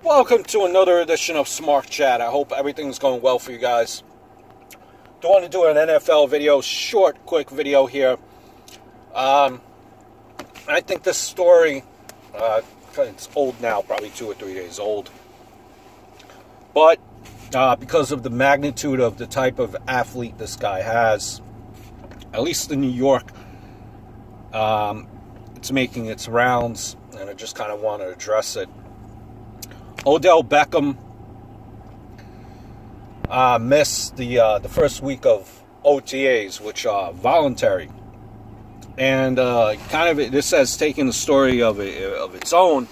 Welcome to another edition of Smart Chat. I hope everything's going well for you guys. Don't want to do an NFL video, short, quick video here. I think this story, it's old now, probably 2 or 3 days old. But because of the magnitude of the type of athlete this guy has, at least in New York, it's making its rounds, and I just kind of want to address it. Odell Beckham missed the first week of OTAs, which are voluntary, and this has taken the story of its own.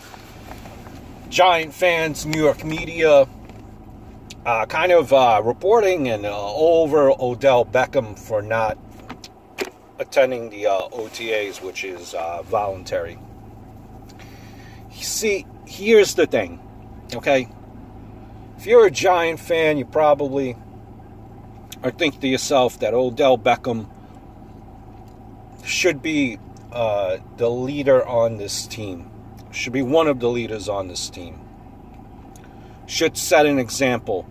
Giant fans, New York media, reporting and over Odell Beckham for not attending the OTAs, which is voluntary. See, here's the thing. Okay, if you're a Giant fan, you probably are thinking to yourself that Odell Beckham should be the leader on this team, should be one of the leaders on this team, should set an example.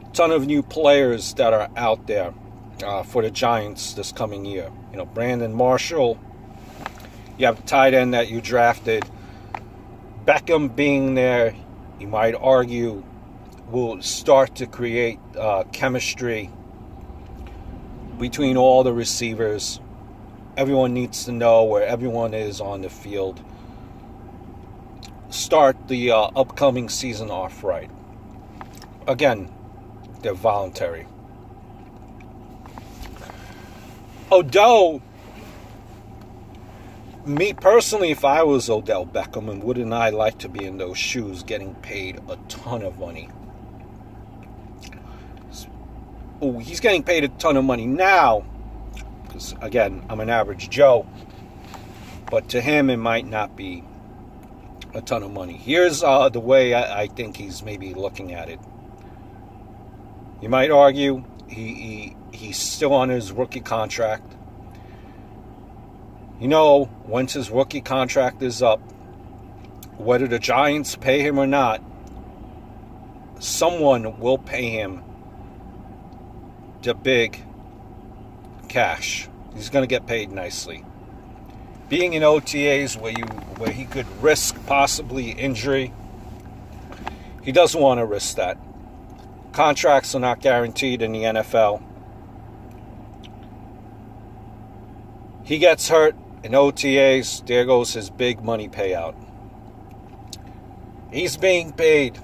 A ton of new players that are out there for the Giants this coming year. You know, Brandon Marshall, you have the tight end that you drafted. Beckham being there, you might argue, will start to create chemistry between all the receivers. Everyone needs to know where everyone is on the field. Start the upcoming season off right. Again, they're voluntary. Odell, me personally, if I was Odell Beckham, and wouldn't I like to be in those shoes getting paid a ton of money? Oh, he's getting paid a ton of money now, because, again, I'm an average Joe. But to him, it might not be a ton of money. Here's the way I think he's maybe looking at it. You might argue he's still on his rookie contract. You know, once his rookie contract is up, whether the Giants pay him or not, someone will pay him the big cash. He's going to get paid nicely. Being in OTAs where he could risk possibly injury, he doesn't want to risk that. Contracts are not guaranteed in the NFL. He gets hurt in OTAs, there goes his big money payout. He's being paid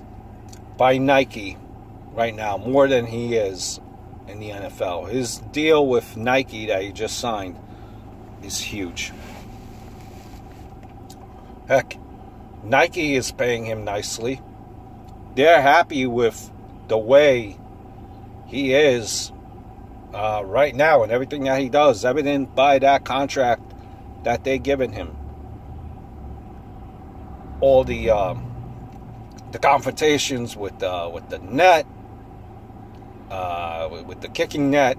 by Nike right now more than he is in the NFL. His deal with Nike that he just signed is huge. Heck, Nike is paying him nicely. They're happy with the way he is right now and everything that he does, evident by that contract that they given him. All the confrontations with the net, with the kicking net,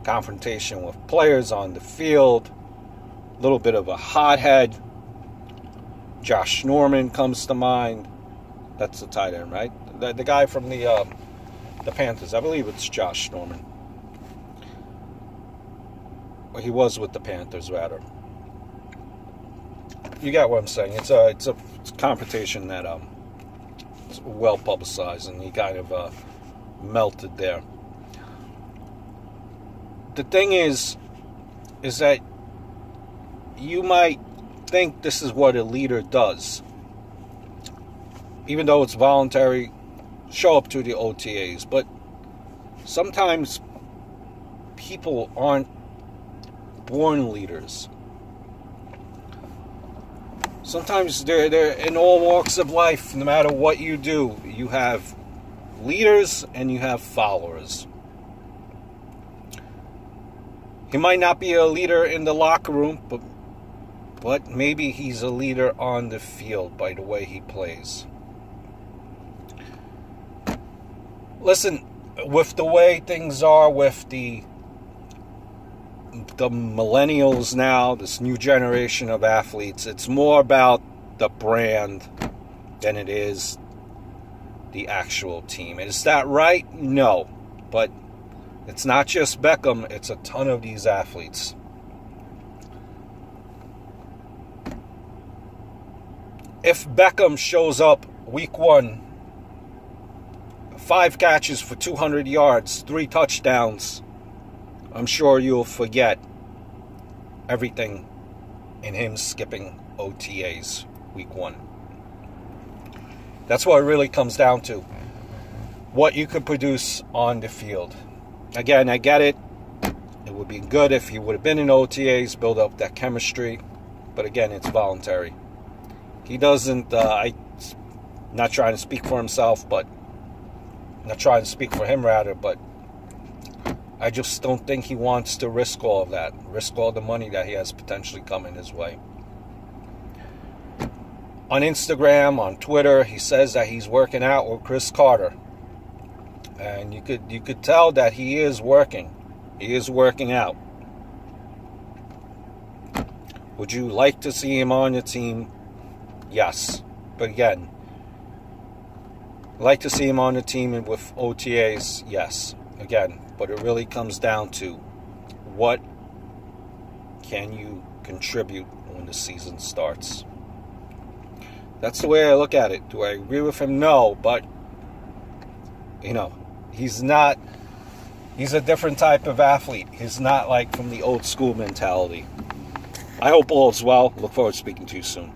confrontation with players on the field, a little bit of a hothead. Josh Norman comes to mind. That's the tight end, right? The guy from the Panthers. I believe it's Josh Norman. Well, he was with the Panthers, rather. You get what I'm saying. It's a confrontation that is well publicized, and he kind of melted there. The thing is that you might think this is what a leader does. Even though it's voluntary, show up to the OTAs. But sometimes people aren't born leaders. Sometimes they're in all walks of life. No matter what you do, you have leaders and you have followers. He might not be a leader in the locker room, but maybe he's a leader on the field by the way he plays. Listen, with the way things are with the millennials now, this new generation of athletes, it's more about the brand than it is the actual team. Is that right? No. But it's not just Beckham, it's a ton of these athletes. If Beckham shows up week 1, 5 catches for 200 yards, 3 touchdowns, I'm sure you'll forget everything in him skipping OTAs week 1. That's what it really comes down to. What you could produce on the field. Again, I get it. It would be good if he would have been in OTAs, build up that chemistry. But again, it's voluntary. He doesn't, I'm not trying to speak for himself, but not trying to speak for him rather, but I just don't think he wants to risk all of that, risk all the money that he has potentially coming his way. On Instagram, on Twitter, he says that he's working out with Chris Carter. And you could tell that he is working. He is working out. Would you like to see him on your team? Yes. But again, like to see him on the team with OTAs? Yes. Again, but it really comes down to what can you contribute when the season starts. That's the way I look at it. Do I agree with him? No, but he's a different type of athlete. He's not like from the old school mentality. I hope all is well. Look forward to speaking to you soon.